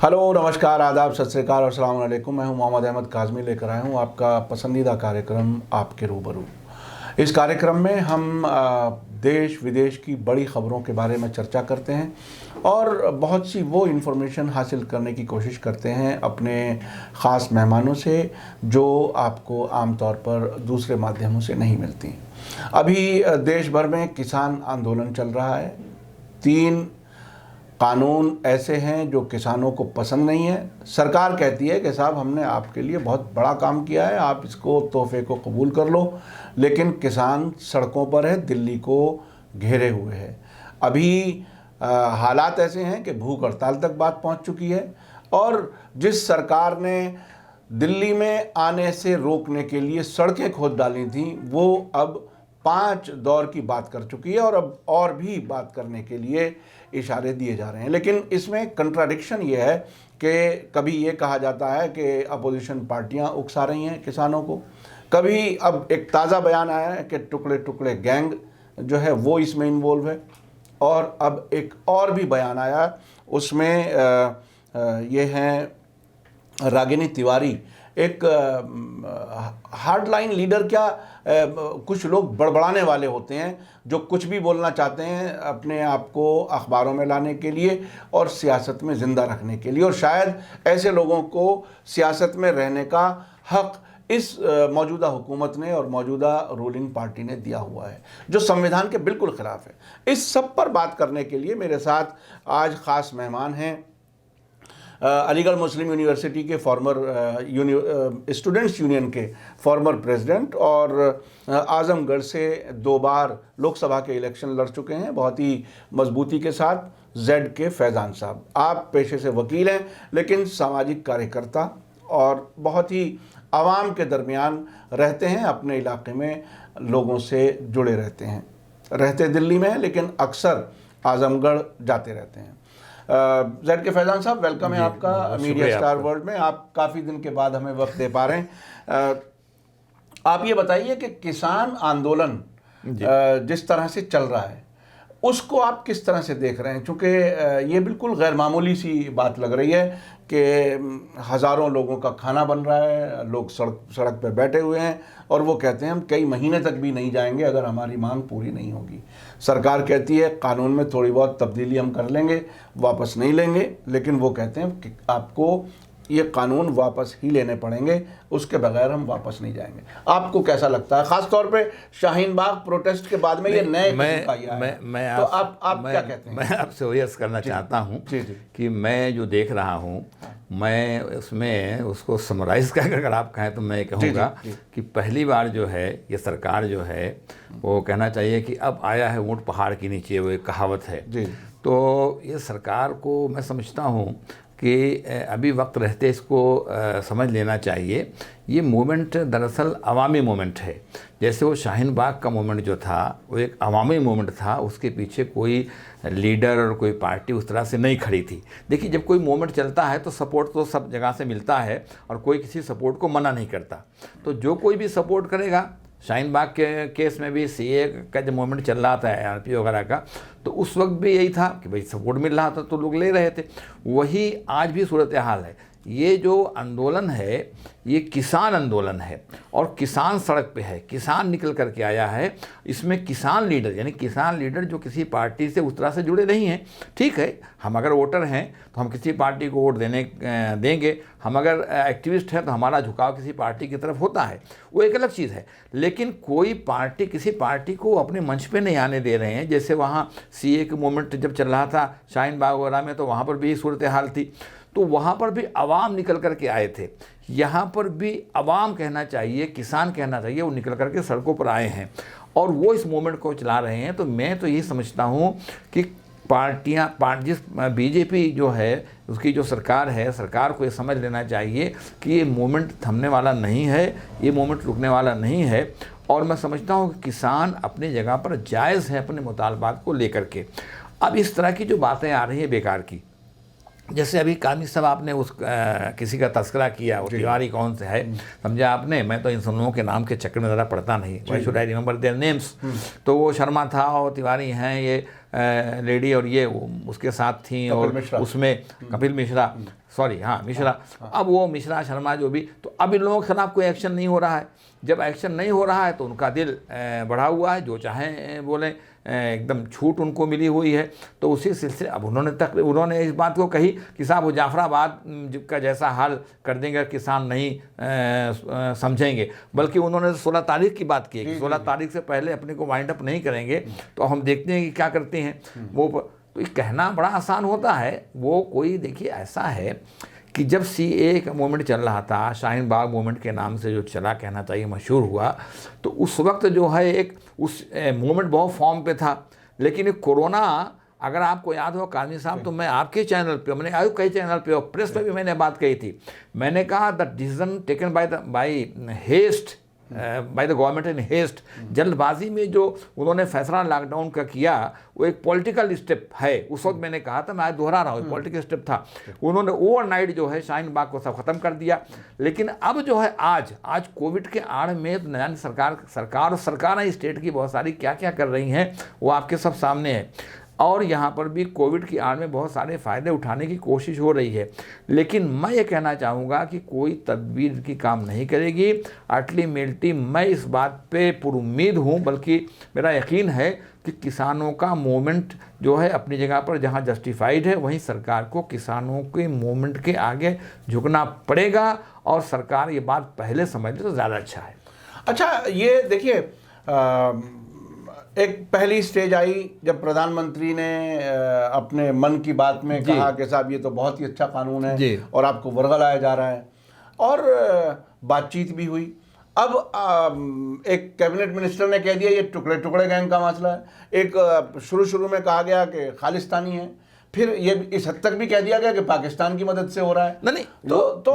Hello, नमस्कार, आदाब, सत श्री अकाल और अस्सलाम वालेकुम। मैं हूं मोहम्मद अहमद काज़मी, लेकर आया हूं आपका पसंदीदा कार्यक्रम आपके रूबरू। इस कार्यक्रम में हम देश विदेश की बड़ी ख़बरों के बारे में चर्चा करते हैं और बहुत सी वो इन्फॉर्मेशन हासिल करने की कोशिश करते हैं अपने ख़ास मेहमानों से जो आपको आम तौर पर दूसरे माध्यमों से नहीं मिलती। अभी देश भर में किसान आंदोलन चल रहा है। 3 कानून ऐसे हैं जो किसानों को पसंद नहीं है। सरकार कहती है कि साहब हमने आपके लिए बहुत बड़ा काम किया है, आप इसको तोहफे को कबूल कर लो, लेकिन किसान सड़कों पर है, दिल्ली को घेरे हुए है। अभी हालात ऐसे हैं कि भूख हड़ताल तक बात पहुंच चुकी है और जिस सरकार ने दिल्ली में आने से रोकने के लिए सड़कें खोद डाली थी वो अब 5 दौर की बात कर चुकी है और अब और भी बात करने के लिए इशारे दिए जा रहे हैं। लेकिन इसमें कंट्राडिक्शन ये है कि कभी ये कहा जाता है कि अपोजिशन पार्टियां उकसा रही हैं किसानों को, कभी अब एक ताज़ा बयान आया है कि टुकड़े टुकड़े गैंग जो है वो इसमें इन्वॉल्व है, और अब एक और भी बयान आया, उसमें ये हैं रागिनी तिवारी, एक हार्डलाइन लीडर, क्या कुछ लोग बड़बड़ाने वाले होते हैं जो कुछ भी बोलना चाहते हैं अपने आप को अखबारों में लाने के लिए और सियासत में ज़िंदा रखने के लिए, और शायद ऐसे लोगों को सियासत में रहने का हक़ इस मौजूदा हुकूमत ने और मौजूदा रूलिंग पार्टी ने दिया हुआ है, जो संविधान के बिल्कुल ख़िलाफ़ है। इस सब पर बात करने के लिए मेरे साथ आज ख़ास मेहमान हैं अलीगढ़ मुस्लिम यूनिवर्सिटी के फॉर्मर स्टूडेंट्स यूनियन के फॉर्मर प्रेसिडेंट और आज़मगढ़ से 2 बार लोकसभा के इलेक्शन लड़ चुके हैं बहुत ही मजबूती के साथ, जेड के फैज़ान साहब। आप पेशे से वकील हैं लेकिन सामाजिक कार्यकर्ता और बहुत ही आवाम के दरमियान रहते हैं, अपने इलाके में लोगों से जुड़े रहते हैं, रहते दिल्ली में हैं लेकिन अक्सर आज़मगढ़ जाते रहते हैं। जेड के फैज़ान साहब, वेलकम है आपका मीडिया स्टार वर्ल्ड में। आप काफ़ी दिन के बाद हमें वक्त दे पा रहे हैं। आप ये बताइए कि किसान आंदोलन जिस तरह से चल रहा है उसको आप किस तरह से देख रहे हैं, क्योंकि ये बिल्कुल गैर मामूली सी बात लग रही है कि हज़ारों लोगों का खाना बन रहा है, लोग सड़क पर बैठे हुए हैं और वो कहते हैं हम कई महीने तक भी नहीं जाएंगे अगर हमारी मांग पूरी नहीं होगी। सरकार कहती है कानून में थोड़ी बहुत तब्दीली हम कर लेंगे, वापस नहीं लेंगे, लेकिन वो कहते हैं कि आपको ये कानून वापस ही लेने पड़ेंगे, उसके बगैर हम वापस नहीं जाएंगे। आपको कैसा लगता है, ख़ास तौर पे शाहीन बाग प्रोटेस्ट के बाद में ये नए मैं तो आप क्या कहते हैं? मैं आपसे वही करना चाहता हूँ कि मैं जो देख रहा हूँ मैं उसमें उसको समराइज़ कर अगर आप कहें तो मैं कहूँगा कि पहली बार जो है ये सरकार जो है वो कहना चाहिए कि अब आया है ऊँट पहाड़ के नीचे, वो एक कहावत है। तो ये सरकार को मैं समझता हूँ कि अभी वक्त रहते इसको समझ लेना चाहिए। ये मूवमेंट दरअसल अवामी मूवमेंट है। जैसे वो शाहीन बाग का मूवमेंट जो था वो एक अवामी मूवमेंट था, उसके पीछे कोई लीडर और कोई पार्टी उस तरह से नहीं खड़ी थी। देखिए, जब कोई मूवमेंट चलता है तो सपोर्ट तो सब जगह से मिलता है और कोई किसी सपोर्ट को मना नहीं करता। तो जो कोई भी सपोर्ट करेगा, शाहीन बाग के केस में भी सीए का जब मूवमेंट चल रहा था आरपी वगैरह का, तो उस वक्त भी यही था कि भाई सपोर्ट मिल रहा था तो लोग ले रहे थे। वही आज भी सूरत हाल है। ये जो आंदोलन है ये किसान आंदोलन है और किसान सड़क पे है, किसान निकल करके आया है। इसमें किसान लीडर यानी किसान लीडर जो किसी पार्टी से उस तरह से जुड़े नहीं हैं। ठीक है, हम अगर वोटर हैं तो हम किसी पार्टी को वोट देंगे, हम अगर एक्टिविस्ट हैं तो हमारा झुकाव किसी पार्टी की तरफ होता है, वो एक अलग चीज़ है। लेकिन कोई पार्टी किसी पार्टी को अपने मंच पे नहीं आने दे रहे हैं। जैसे वहाँ सीए के मूवमेंट जब चल रहा था शाहीन बाग वगैरह में, तो वहाँ पर भी सूरत हाल थी, तो वहाँ पर भी अवाम निकल कर के आए थे। यहाँ पर भी अवाम कहना चाहिए, किसान कहना चाहिए, वो निकल कर के सड़कों पर आए हैं और वो इस मूवमेंट को चला रहे हैं। तो मैं तो यही समझता हूँ कि जिस बीजेपी जो है उसकी जो सरकार है, सरकार को ये समझ लेना चाहिए कि ये मूवमेंट थमने वाला नहीं है, ये मूवमेंट रुकने वाला नहीं है। और मैं समझता हूँ कि किसान अपनी जगह पर जायज़ है अपने मुतालबात को लेकर के। अब इस तरह की जो बातें आ रही हैं बेकार की, जैसे अभी कामी साहब आपने उस किसी का तस्करा किया, वो तिवारी कौन से है समझा आपने। मैं तो इन सब लोगों के नाम के चक्कर में ज़रा पढ़ता नहीं, why should I remember their names. तो वो शर्मा था और तिवारी हैं ये लेडी, और ये उसके साथ थी, और उसमें कपिल मिश्रा सॉरी, हाँ मिश्रा, अब वो मिश्रा शर्मा जो भी, तो अब इन लोगों के खिलाफ कोई एक्शन नहीं हो रहा है। जब एक्शन नहीं हो रहा है तो उनका दिल बढ़ा हुआ है, जो चाहें बोले, एकदम छूट उनको मिली हुई है। तो उसी सिलसिले अब उन्होंने इस बात को कही कि साहब वो जाफराबाद का जैसा हाल कर देंगे, किसान नहीं समझेंगे, बल्कि उन्होंने 16 तारीख की बात की कि 16 तारीख से पहले अपने को वाइंड अप नहीं करेंगे, तो हम देखते हैं कि क्या करते हैं वो। तो ये कहना बड़ा आसान होता है, वो कोई देखिए ऐसा है कि जब CAA का मूवमेंट चल रहा था, शाहीन बाग मूवमेंट के नाम से जो चला, कहना चाहिए मशहूर हुआ, तो उस वक्त जो है एक उस मूवमेंट बहुत फॉर्म पे था। लेकिन एक कोरोना, अगर आपको याद हो काजमी साहब, तो मैं आपके चैनल पे, मैंने आयु कई चैनल पे और प्रेस पे भी मैंने बात कही थी। मैंने कहा the decision taken by haste, by the government in haste, जल्दबाजी में जो उन्होंने फैसला लॉकडाउन का किया, वो एक पॉलिटिकल स्टेप है। उस वक्त मैंने कहा था, मैं आज दोहरा रहा हूँ, पॉलिटिकल स्टेप था। उन्होंने ओवरनाइट जो है शाहीन बाग को सब खत्म कर दिया। लेकिन अब जो है आज कोविड के आड़ में तो नया सरकार स्टेट की बहुत सारी क्या क्या कर रही हैं वो आपके सब सामने है। और यहाँ पर भी कोविड की आड़ में बहुत सारे फ़ायदे उठाने की कोशिश हो रही है। लेकिन मैं ये कहना चाहूँगा कि कोई तदबीर की काम नहीं करेगी। अल्टीमेटली मैं इस बात पे पुरुम्मीद हूँ, बल्कि मेरा यकीन है कि किसानों का मूवमेंट जो है अपनी जगह पर जहाँ जस्टिफाइड है, वहीं सरकार को किसानों के मूवमेंट के आगे झुकना पड़ेगा। और सरकार ये बात पहले समझ ले तो ज़्यादा अच्छा है। अच्छा, ये देखिए, एक पहली स्टेज आई जब प्रधानमंत्री ने अपने मन की बात में कहा कि साहब ये तो बहुत ही अच्छा कानून है और आपको वर्गलाया जा रहा है, और बातचीत भी हुई। अब एक कैबिनेट मिनिस्टर ने कह दिया ये टुकड़े टुकड़े गैंग का मसला है। एक शुरू में कहा गया कि खालिस्तानी है, फिर ये इस हद तक भी कह दिया गया कि पाकिस्तान की मदद से हो रहा है। नहीं तो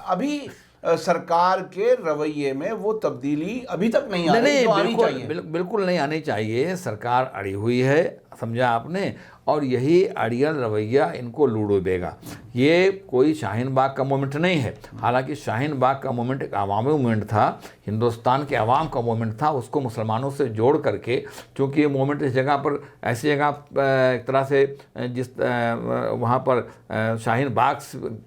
अभी सरकार के रवैये में वो तब्दीली अभी तक नहीं आ रही, जो आनी चाहिए। बिल्कुल नहीं आनी चाहिए। सरकार अड़ी हुई है, समझा आपने, और यही अड़ियल रवैया इनको लूडोबेगा। ये कोई शाहीन बाग का मूवमेंट नहीं है। हालांकि शाहीन बाग का मूवमेंट एक अवामी मूवमेंट था, हिंदुस्तान के अवाम का मूवमेंट था। उसको मुसलमानों से जोड़ करके, क्योंकि ये मूवमेंट इस जगह पर, ऐसी जगह एक तरह से जिस वहाँ पर शाहीन बाग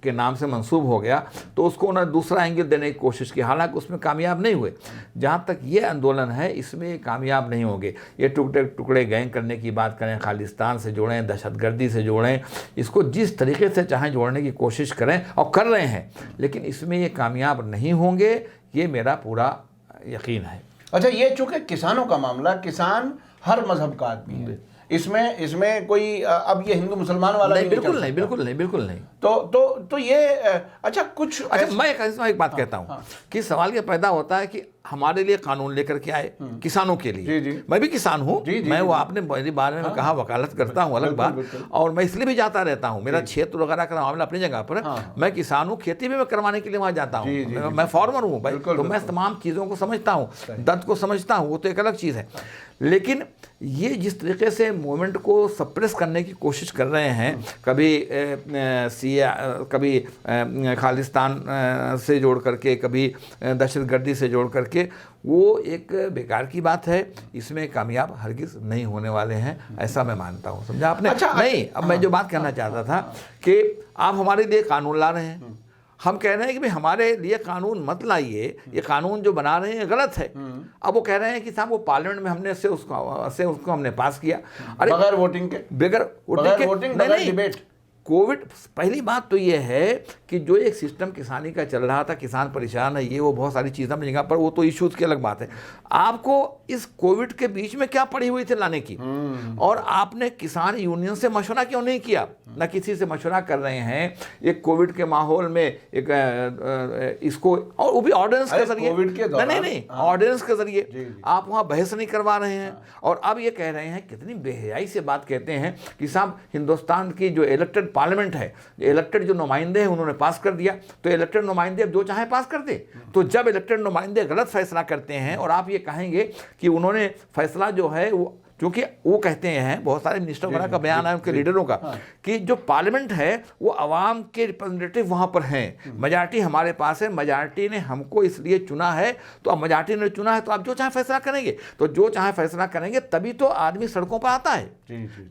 के नाम से मंसूब हो गया, तो उसको उन्होंने दूसरा एंगल देने की कोशिश की। हालांकि उसमें कामयाब नहीं हुए। जहाँ तक ये आंदोलन है, इसमें कामयाब नहीं होंगे। ये टुकड़े टुकड़े गैंग करने की बात करें, खालिस्तान से जोड़ें, दहशतगर्दी से जोड़ें, इसको जिस तरीके से चाहें जोड़ने की कोशिश करें, और कर रहे हैं, लेकिन इसमें ये कामयाब नहीं होंगे, ये मेरा पूरा यकीन है। अच्छा, ये चूँकि किसानों का मामला, किसान हर मजहब का आदमी है, इसमें कोई अब ये हिंदू मुसलमान वाला नहीं, बिल्कुल नहीं। तो ये अच्छा कुछ मैं एक बात कहता हूँ कि सवाल ये पैदा होता है कि हमारे लिए कानून लेकर के आए किसानों के लिए। जी। मैं भी किसान हूँ, मैं वो आपने मेरे बारे में कहा वकालत करता हूँ, अलग बात, और मैं इसलिए भी जाता रहता हूँ। मेरा क्षेत्र वगैरह का मामला अपनी जगह पर, मैं किसान हूँ, खेती भी मैं करवाने के लिए वहाँ जाता हूँ। मैं फार्मर हूँ भाई, तो मैं तमाम चीज़ों को समझता हूँ, दर्द को समझता हूँ, वो तो एक अलग चीज़ है। लेकिन ये जिस तरीके से मूवमेंट को सप्रेस करने की कोशिश कर रहे हैं, कभी खालिस्तान से जोड़ करके, कभी दहशतगर्दी से जोड़ करके, वो एक बेकार की बात है। इसमें कामयाब हरगिज़ नहीं होने वाले हैं, ऐसा मैं मानता हूँ। समझा आपने? नहीं, अब मैं जो बात कहना चाहता था कि आप हमारे लिए कानून ला रहे हैं, हम कह रहे हैं कि भाई हमारे लिए कानून मत लाइए, ये कानून जो बना रहे हैं गलत है। अब वो कह रहे हैं कि साहब वो पार्लियामेंट में हमने उसको हमने पास किया, अरे बगैर वोटिंग के, नहीं डिबेट। कोविड, पहली बात तो ये है कि जो एक सिस्टम किसानी का चल रहा था, किसान परेशान है, ये वो बहुत सारी चीज़ें अपनी जगह पर, वो तो इश्यूज़ की अलग बात है। आपको इस कोविड के बीच में क्या पड़ी हुई थी लाने की, और आपने किसान यूनियन से मशवरा क्यों नहीं किया? न किसी से मशवरा कर रहे हैं। एक कोविड के माहौल में एक इसको, और वो भी ऑर्डिनेंस के जरिए, नहीं ऑर्डिनेंस के जरिए आप वहाँ बहस नहीं करवा रहे हैं। और अब ये कह रहे हैं, कितनी बेहयाई से बात कहते हैं कि साहब हिंदुस्तान की जो इलेक्टेड पार्लियामेंट है, इलेक्टेड जो नुमाइंदे हैं, उन्होंने पास कर दिया, तो इलेक्टेड नुमाइंदे अब जो चाहे पास कर दे। तो जब इलेक्टेड नुमाइंदे गलत फैसला करते हैं, और आप ये कहेंगे कि उन्होंने फैसला जो है वो, क्योंकि वो कहते हैं, बहुत सारे मिनिस्टर वगैरह का बयान है उनके लीडरों का, कि जो पार्लियामेंट है वो आवाम के रिप्रेजेंटेटिव वहाँ पर हैं, मेजॉरिटी हमारे पास है, मेजॉरिटी ने हमको इसलिए चुना है, तो अब मेजॉरिटी ने चुना है तो आप जो चाहे फैसला करेंगे। तो जो चाहे फैसला करेंगे तभी तो आदमी सड़कों पर आता है।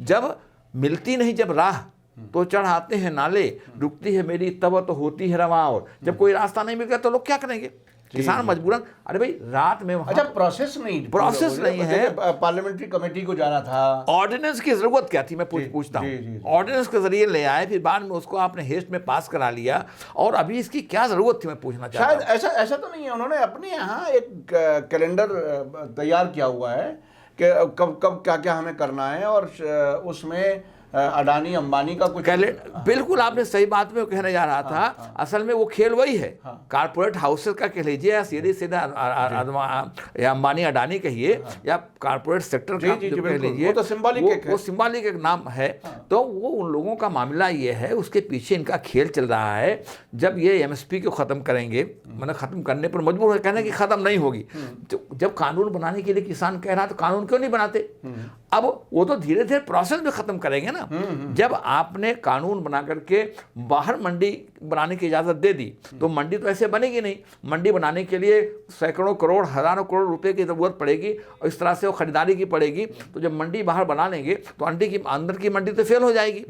जब मिलती नहीं, जब राह तो चढ़ाते हैं नाले, रुकती है मेरी तब तो होती है रवां। और जब कोई रास्ता नहीं मिल गया तो लोग क्या करेंगे? किसान मजबूरन, अरे भाई रात में अच्छा प्रोसेस नहीं है, पार्लियामेंट्री कमेटी को जाना था, ऑर्डिनेंस की जरूरत क्या थी? मैं पूछता हूँ, ऑर्डिनेंस के जरिए ले आए, फिर बाद में उसको आपने हेस्ट में पास करा लिया, और अभी इसकी क्या जरूरत थी? मैं पूछना चाहता हूँ। शायद ऐसा तो नहीं है, उन्होंने अपने यहाँ एक कैलेंडर तैयार किया हुआ है कि कब कब क्या क्या हमें करना है, और उसमें अडानी अंबानी का कुछ बिल्कुल आपने सही बात में कहने जा रहा था। असल में वो खेल वही है, कारपोरेट हाउसेस का कह लीजिए, या सीधे सीधा या अंबानी अडानी कहिए, या कारपोरेट सेक्टर का कह लीजिए, वो तो सिंबॉलिक एक नाम है। तो वो उन लोगों का मामला ये है, उसके पीछे इनका खेल चल रहा है। जब ये एमएसपी को ख़त्म करेंगे, मतलब ख़त्म करने पर मजबूर है, कहने की ख़त्म नहीं होगी। जब कानून बनाने के लिए किसान कह रहा तो कानून क्यों नहीं बनाते? अब वो तो धीरे धीरे प्रोसेस में ख़त्म करेंगे ना। जब आपने कानून बना करके बाहर मंडी बनाने की इजाज़त दे दी, तो मंडी तो ऐसे बनेगी नहीं। मंडी बनाने के लिए सैकड़ों करोड़, हज़ारों करोड़ रुपए की ज़रूरत पड़ेगी, और इस तरह से वो खरीदारी की पड़ेगी। तो जब मंडी बाहर बना लेंगे तो अंदर की मंडी तो फेल हो जाएगी।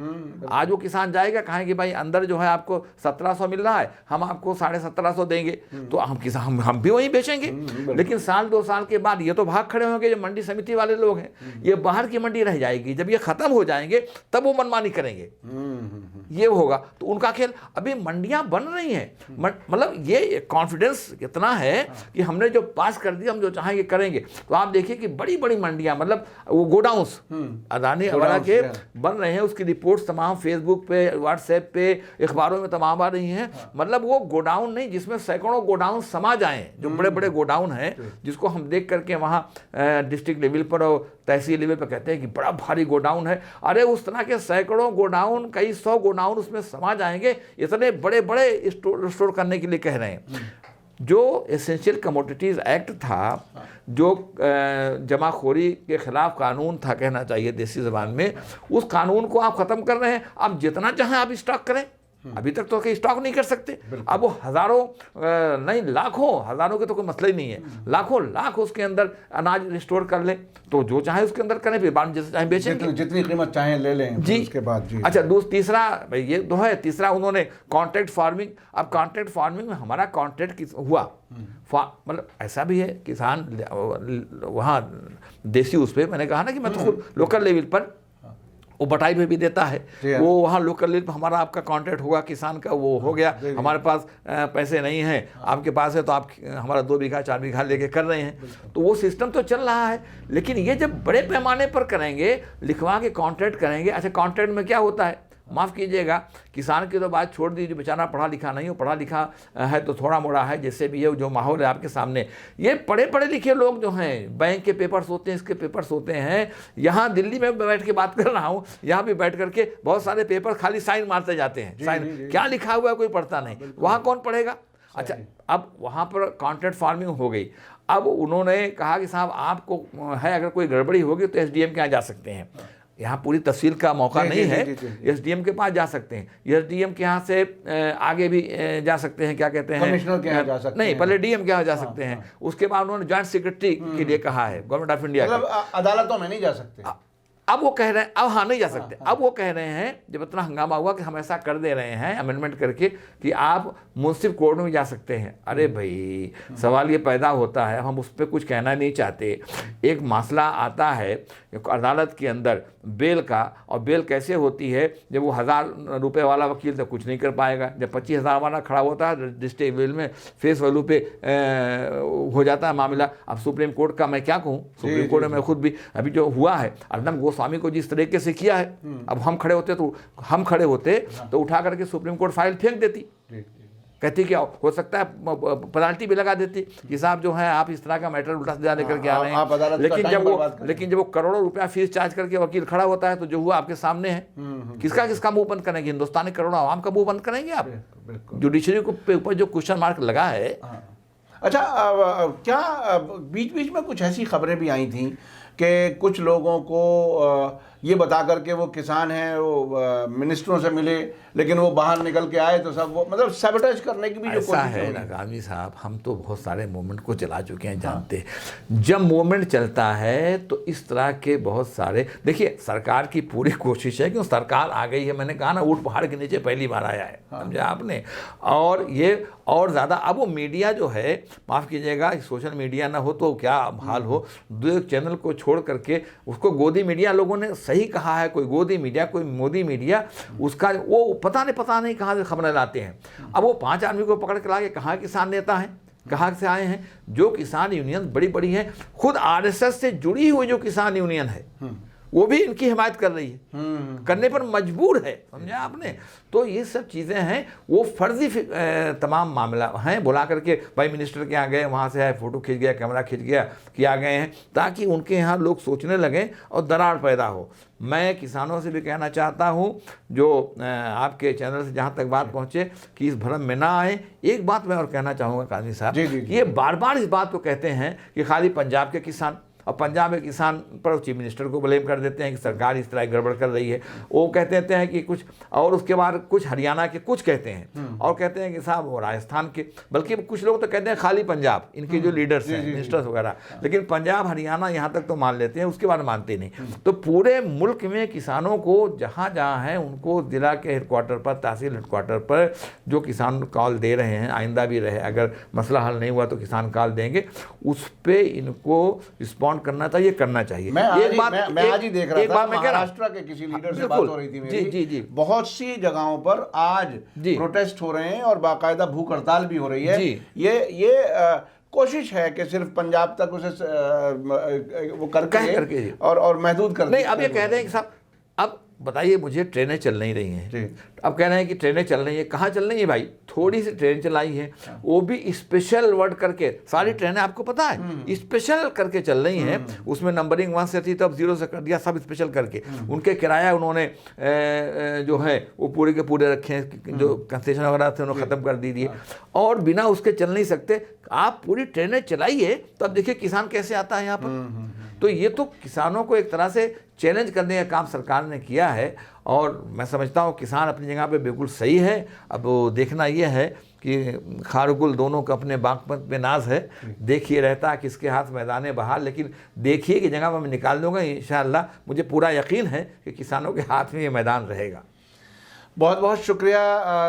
आज वो किसान जाएगा, कहेंगे भाई अंदर जो है आपको 1700 मिल रहा है, हम आपको 1750 देंगे, तो हम भी वहीं बेचेंगे। लेकिन साल 2 साल के बाद ये तो भाग खड़े होंगे, जो मंडी समिति वाले लोग हैं, ये बाहर की मंडी रह जाएगी। जब ये खत्म हो जाएंगे तब वो मनमानी करेंगे, ये होगा। तो उनका खेल, अभी मंडियां बन रही हैं, मतलब ये कॉन्फिडेंस कितना है कि हमने जो पास कर दिया, हम जो चाहेंगे करेंगे। तो आप देखिए कि बड़ी बड़ी मंडियां, मतलब वो गोडाउंस अदानी वाला के बन रहे हैं, उसकी रिपोर्ट्स तमाम फेसबुक पे, व्हाट्सएप पे, अखबारों में तमाम आ रही हैं। मतलब वो गोडाउन नहीं जिसमें सैकड़ों गोडाउन समा जाएं, जो बड़े बड़े गोडाउन हैं, जिसको हम देख करके वहाँ डिस्ट्रिक्ट लेवल पर और तहसील लेवल पर कहते हैं कि बड़ा भारी गोडाउन है। अरे उस तरह के सैकड़ों गोडाउन, कई 100 गोडाउन उसमें समा जाएंगे, इतने बड़े बड़े स्टोर करने के लिए कह रहे हैं। जो एसेंशियल कमोडिटीज़ एक्ट था, जो जमाखोरी के खिलाफ कानून था, कहना चाहिए देसी ज़बान में, उस कानून को आप ख़त्म कर रहे हैं। अब जितना चाहें आप स्टॉक करें, अभी तक तो कहीं स्टॉक नहीं कर सकते। अब वो हज़ारों नहीं लाखों, हज़ारों के तो कोई मसला ही नहीं है, लाखों लाख उसके अंदर अनाज स्टोर कर ले, तो जो चाहे उसके अंदर करें, फिर बाद जैसे चाहे बेचेंगे, जितनी कीमत चाहे ले लें जी। उसके बाद जी, अच्छा तीसरा भाई ये तो है, तीसरा उन्होंने कॉन्ट्रैक्ट फार्मिंग। अब कॉन्ट्रैक्ट फार्मिंग में हमारा कॉन्ट्रैक्ट हुआ, मतलब ऐसा भी है, किसान वहाँ देसी उस पर, मैंने कहा ना कि मैं तो खुद लोकल लेवल पर वो बटाई पे भी देता है, वो वहाँ लोकल लेवल पर हमारा आपका कॉन्ट्रैक्ट होगा, किसान का वो हो गया। हमारे पास पैसे नहीं हैं, आपके पास है, तो आप हमारा 2 बीघा 4 बीघा लेके कर रहे हैं, तो वो सिस्टम तो चल रहा है। लेकिन ये जब बड़े पैमाने पर करेंगे, लिखवा के कॉन्ट्रैक्ट करेंगे। अच्छा, कॉन्ट्रैक्ट में क्या होता है? माफ़ कीजिएगा, किसान की तो बात छोड़ दीजिए, बेचारा पढ़ा लिखा नहीं हो, पढ़ा लिखा है तो थोड़ा मोड़ा है, जैसे भी है, जो माहौल है आपके सामने। ये पढ़े लिखे लोग जो हैं, बैंक के पेपर्स होते हैं, इसके पेपर्स होते हैं। यहाँ दिल्ली में बैठ के बात कर रहा हूँ, यहाँ भी बैठ करके बहुत सारे पेपर खाली साइन मारते जाते हैं। साइन क्या लिखा हुआ है कोई पढ़ता नहीं, वहाँ कौन पढ़ेगा? अच्छा, अब वहाँ पर कॉन्ट्रैक्ट फार्मिंग हो गई। अब उन्होंने कहा कि साहब आपको है, अगर कोई गड़बड़ी होगी तो एसडीएम के यहाँ जा सकते हैं। यहाँ पूरी तफसील का मौका नहीं है, एसडीएम के पास जा सकते हैं, एसडीएम के यहाँ से आगे भी जा सकते हैं, क्या कहते हैं, कमिश्नर के यहाँ जा सकते नहीं, पहले डीएम के यहाँ जा सकते हैं। उसके बाद उन्होंने जॉइंट सेक्रेटरी के लिए कहा है, गवर्नमेंट ऑफ इंडिया, मतलब अदालतों में नहीं जा सकते। अब वो कह रहे हैं, अब हाँ नहीं जा सकते। अब वो कह रहे हैं, जब इतना हंगामा हुआ कि हम ऐसा कर दे रहे हैं अमेंडमेंट करके कि आप मुंसिफ कोर्ट में जा सकते हैं। अरे भाई, सवाल ये पैदा होता है, हम उस पर कुछ कहना नहीं चाहते। एक मसला आता है अदालत के अंदर बेल का, और बेल कैसे होती है? जब वो 1000 रुपये वाला वकील तो कुछ नहीं कर पाएगा, जब 25,000 वाला खड़ा होता है डिस्ट्रिक्ट लेवल में, फेस वैल्यू पे हो जाता है मामला। अब सुप्रीम कोर्ट का मैं क्या कहूँ, सुप्रीम कोर्ट में खुद भी अभी जो हुआ है, अर्नब गोस्वामी को जिस तरीके से किया है, अब हम खड़े होते तो उठा करके सुप्रीम कोर्ट फाइल फेंक देती, कहती क्या हो सकता है पेनाल्टी भी लगा देती कि साहब जो है आप इस तरह का मैटर उल्टा सीधा लेकर के आ रहे हैं। लेकिन जब वो करोड़ों रुपया फीस चार्ज करके वकील खड़ा होता है, तो जो हुआ आपके सामने है। किसका मुंह बंद करेंगे? हिंदुस्तानी करोड़ों आवाम का मुंह बंद करेंगे आप? जुडिशरी के ऊपर जो क्वेश्चन मार्क लगा है। अच्छा, क्या बीच बीच में कुछ ऐसी खबरें भी आई थी कि कुछ लोगों को ये बता करके वो किसान हैं, वो मिनिस्टरों से मिले, लेकिन वो बाहर निकल के आए तो सब वो मतलब सैबोटेज करने की भी जो ऐसा है ना काजमी साहब, हम तो बहुत सारे मूवमेंट को चला चुके हैं, जानते हैं। जब मूवमेंट चलता है तो इस तरह के बहुत सारे, देखिए सरकार की पूरी कोशिश है कि सरकार आ गई है, मैंने कहा ना ऊंट पहाड़ के नीचे पहली बार आया है, समझा आपने। और ये और ज़्यादा अब वो मीडिया जो है, माफ़ कीजिएगा, सोशल मीडिया ना हो तो क्या हाल हो, दो एक चैनल को छोड़ करके उसको गोदी मीडिया, लोगों ने सही कहा है, कोई गोदी मीडिया कोई मोदी मीडिया, उसका वो पता नहीं कहाँ से खबरें लाते हैं। अब वो 5 आदमी को पकड़ के ला के कहाँ किसान नेता हैं, कहाँ से आए हैं, जो किसान यूनियन बड़ी बड़ी हैं, खुद आरएसएस से जुड़ी हुई जो किसान यूनियन है वो भी इनकी हिमायत कर रही है, करने पर मजबूर है, समझा आपने। तो ये सब चीज़ें हैं, वो फर्जी तमाम मामला हैं, बुला करके भाई मिनिस्टर के यहाँ गए, वहाँ से आए, फ़ोटो खींच गया, कैमरा खींच गया, किया गए हैं ताकि उनके यहाँ लोग सोचने लगें और दरार पैदा हो। मैं किसानों से भी कहना चाहता हूँ, जो आपके चैनल से जहाँ तक बात पहुँचे, कि इस भ्रम में ना आए। एक बात मैं और कहना चाहूँगा काजी साहब, ये बार बार इस बात को कहते हैं कि खाली पंजाब के किसान, और पंजाब में किसान पर चीफ मिनिस्टर को ब्लेम कर देते हैं कि सरकार इस तरह गड़बड़ कर रही है, वो कहते हैं कि कुछ, और उसके बाद कुछ हरियाणा के कुछ कहते हैं, और कहते हैं कि साहब वो राजस्थान के, बल्कि कुछ लोग तो कहते हैं खाली पंजाब, इनके जो लीडर्स हैं, मिनिस्टर्स वगैरह, लेकिन पंजाब हरियाणा यहाँ तक तो मान लेते हैं, उसके बाद मानते नहीं। तो पूरे मुल्क में किसानों को जहाँ जहाँ है उनको जिला के हेडक्वार्टर पर, तहसील हेडक्वार्टर पर जो किसान कॉल दे रहे हैं, आइंदा भी रहे, अगर मसला हल नहीं हुआ तो किसान कॉल देंगे, उस पर इनको रिस्पॉन्ड करना चाहिए, करना चाहिए। मैं आज ही देख रहा था, महाराष्ट्र के किसी लीडर से बात हो रही थी मेरी, जी, बहुत सी जगहों पर आज प्रोटेस्ट हो रहे हैं और बाकायदा भूख हड़ताल भी हो रही है। ये कोशिश है कि सिर्फ पंजाब तक उसे वो करके और महदूद कर नहीं। अब ये कह रहे हैं कि साहब, अब बताइए मुझे, ट्रेनें चल नहीं रही हैं, अब कह रहे हैं कि ट्रेनें चल रही हैं, कहाँ चल रही हैं भाई, थोड़ी सी ट्रेन चलाई है, वो भी स्पेशल वर्ड करके, सारी ट्रेनें आपको पता है स्पेशल करके चल रही हैं, उसमें नंबरिंग 1 से थी तो अब 0 से कर दिया, सब स्पेशल करके। उनके किराया उन्होंने जो है वो पूरे के पूरे रखे हैं, जो कंसेशन वगैरह थे उन्होंने ख़त्म कर दी, और बिना उसके चल नहीं सकते। आप पूरी ट्रेनें चलाइए तो अब देखिए किसान कैसे आता है यहाँ पर। तो ये तो किसानों को एक तरह से चैलेंज करने का काम सरकार ने किया है, और मैं समझता हूँ किसान अपनी जगह पे बिल्कुल सही है। अब वो देखना ये है कि खारगुल दोनों का अपने बागपत पे नाज है, देखिए रहता है किसके हाथ मैदान बहार, लेकिन देखिए कि जगह मैं निकाल दूँगा इंशाअल्लाह, मुझे पूरा यकीन है कि किसानों के हाथ में ये मैदान रहेगा। बहुत बहुत शुक्रिया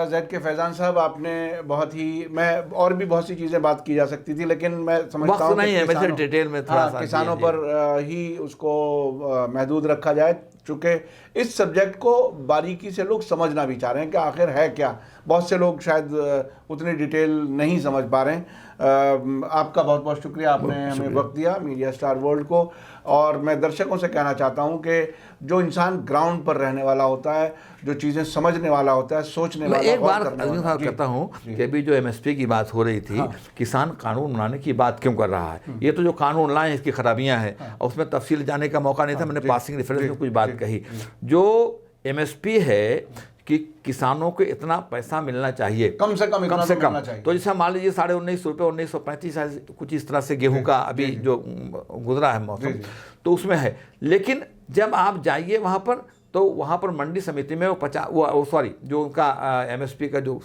ज़ैद के फैज़ान साहब, आपने बहुत ही, मैं और भी बहुत सी चीज़ें बात की जा सकती थी, लेकिन मैं समझता हूँ नहीं है, वैसे डिटेल में थोड़ा सा किसानों पर ही उसको महदूद रखा जाए, चूँकि इस सब्जेक्ट को बारीकी से लोग समझना भी चाह रहे हैं कि आखिर है क्या। बहुत से लोग शायद उतनी डिटेल नहीं समझ पा रहे हैं। आपका बहुत बहुत शुक्रिया, आपने हमें वक्त दिया, मीडिया स्टार वर्ल्ड को। और मैं दर्शकों से कहना चाहता हूं कि जो इंसान ग्राउंड पर रहने वाला होता है, जो चीज़ें समझने वाला होता है, सोचने वाला, एक बार कहता हूं कि अभी जो MSP की बात हो रही थी, किसान कानून बनाने की बात क्यों कर रहा है? ये तो जो कानून लाए इसकी खराबियां हैं, और उसमें तफसील जाने का मौका नहीं था, मैंने पासिंग रेफरेंस में कुछ बात कही। जो MSP है कि किसानों को इतना पैसा मिलना चाहिए, कम से कम तो जैसे मान लीजिए 1950 रुपये 1935 कुछ इस तरह से गेहूं का अभी जो गुजरा है मौसम, तो उसमें है। लेकिन जब आप जाइए वहाँ पर, तो वहाँ पर मंडी समिति में वो जो उनका MSP का जो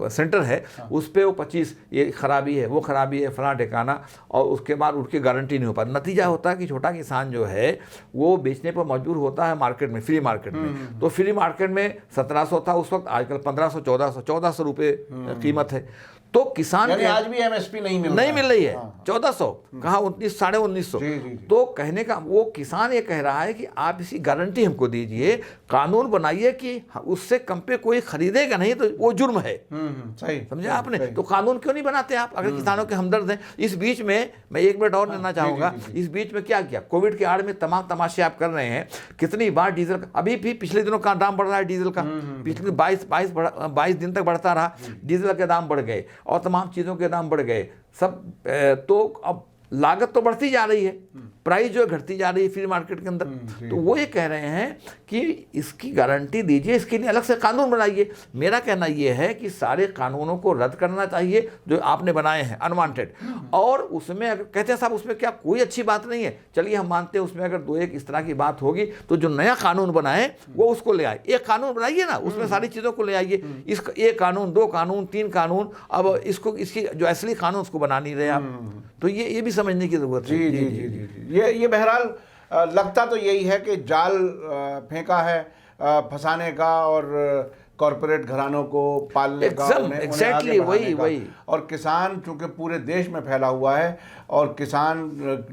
सेंटर है, उस पर वो 25 ये खराबी है, वो खराबी है, फलां ठिकाना, और उसके बाद उनकी गारंटी नहीं हो पाती। नतीजा होता है कि छोटा किसान जो है वो बेचने पर मजबूर होता है मार्केट में, फ्री मार्केट में। तो फ्री मार्केट में 1700 था उस वक्त, आजकल 1500 1400 रुपये कीमत है। तो किसान आज भी MSP नहीं मिल रही है, 1400 कहाँ 19 साढ़े 1900। तो कहने का वो किसान ये कह रहा है कि आप इसी गारंटी हमको दीजिए, कानून बनाइए कि उससे कम पे कोई खरीदेगा नहीं, तो वो जुर्म है। सही समझा आपने? तो कानून क्यों नहीं बनाते आप, अगर किसानों के हमदर्द हैं? इस बीच में मैं एक मिनट और लेना चाहूँगा, इस बीच में क्या किया, कोविड के आड़ में तमाम तमाशे आप कर रहे हैं। कितनी बार डीजल, अभी भी पिछले दिनों का दाम बढ़ रहा है डीजल का, पिछले 22 दिन तक बढ़ता रहा, डीजल के दाम बढ़ गए और तमाम चीज़ों के दाम बढ़ गए सब। तो अब लागत तो बढ़ती जा रही है, प्राइस जो है घटती जा रही है फ्री मार्केट के अंदर। तो वो ये कह रहे हैं कि इसकी गारंटी दीजिए, इसके लिए अलग से कानून बनाइए। मेरा कहना ये है कि सारे कानूनों को रद्द करना चाहिए जो आपने बनाए हैं अनवांटेड, और उसमें अगर कहते हैं साहब उसमें क्या कोई अच्छी बात नहीं है, चलिए हम मानते हैं उसमें अगर दो एक इस तरह की बात होगी तो जो नया कानून बनाए वो उसको ले आए। एक कानून बनाइए ना, उसमें सारी चीज़ों को ले आइए। इसका एक कानून, दो कानून, तीन कानून, अब इसकी जो असली कानून उसको बना नहीं रहे आप। तो ये भी समझने की जरूरत है। जी। ये बहरहाल लगता तो यही है कि जाल फेंका है फंसाने का और कॉरपोरेट घरानों को पालने का, एग्जैक्टली वही। और किसान चूंकि पूरे देश में फैला हुआ है और किसान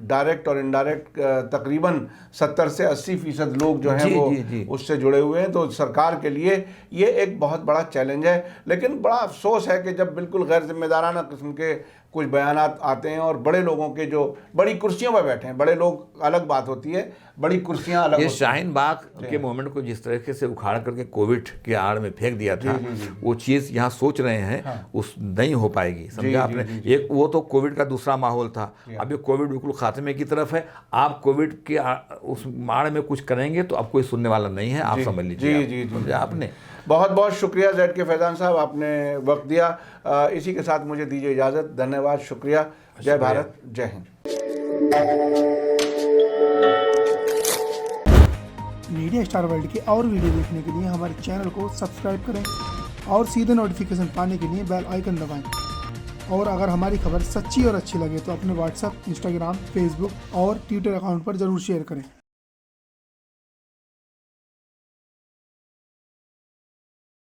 डायरेक्ट और इनडायरेक्ट तकरीबन 70 से 80% लोग जो हैं वो उससे जुड़े हुए हैं। तो सरकार के लिए ये एक बहुत बड़ा चैलेंज है। लेकिन बड़ा अफसोस है कि जब बिल्कुल गैर जिम्मेदाराना किस्म के कुछ बयानात आते हैं और बड़े लोगों के जो बड़ी कुर्सियों पर बैठे हैं, बड़े लोग अलग बात होती है, बड़ी कुर्सियां अलग। ये शाहीन बाग के मूवमेंट को जिस तरीके से उखाड़ करके कोविड के आड़ में फेंक दिया था, वो चीज़ यहाँ सोच रहे हैं उस नहीं हो पाएगी, समझा आपने। एक वो तो कोविड का दूसरा माहौल था, अब ये कोविड बिल्कुल खात्मे की तरफ है। आप कोविड के उस माड़ में कुछ करेंगे तो अब कोई सुनने वाला नहीं है, आप समझ लीजिए। जी। समझा आपने। बहुत बहुत शुक्रिया ज़ैड के फैज़ान साहब, आपने वक्त दिया। इसी के साथ मुझे दीजिए इजाज़त। धन्यवाद, शुक्रिया। जय भारत, जय हिंद। मीडिया स्टार वर्ल्ड के और वीडियो देखने के लिए हमारे चैनल को सब्सक्राइब करें और सीधे नोटिफिकेशन पाने के लिए बेल आइकन दबाएं। और अगर हमारी खबर सच्ची और अच्छी लगे तो अपने व्हाट्सएप, इंस्टाग्राम, फेसबुक और ट्विटर अकाउंट पर ज़रूर शेयर करें।